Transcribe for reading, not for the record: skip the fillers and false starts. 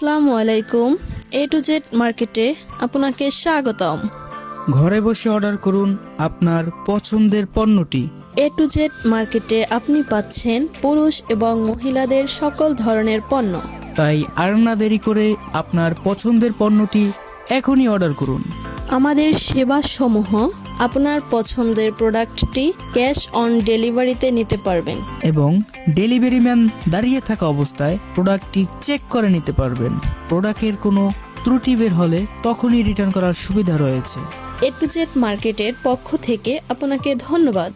আসসালামু আলাইকুম। এ to Z মার্কেটে আপনাকে স্বাগতম। ঘরে বসে অর্ডার করুন আপনার পছন্দের পণ্যটি। এ টু জেড মার্কেটে আপনি পাচ্ছেন পুরুষ এবং মহিলাদের সকল ধরনের পণ্য। তাই আর না দেরি করে আপনার পছন্দের পণ্যটি এখনই অর্ডার করুন। আমাদের সেবাসমূহ আপনার পছন্দের প্রোডাক্টটি ক্যাশ অন ডেলিভারিতে নিতে পারবেন এবং ডেলিভারি ম্যান দাঁড়িয়ে থাকা অবস্থায় প্রোডাক্টটি চেক করে নিতে পারবেন। প্রোডাক্টের কোনো ত্রুটি বের হলে তখনই রিটার্ন করার সুবিধা রয়েছে। এ টু জেড মার্কেটের পক্ষ থেকে আপনাকে ধন্যবাদ।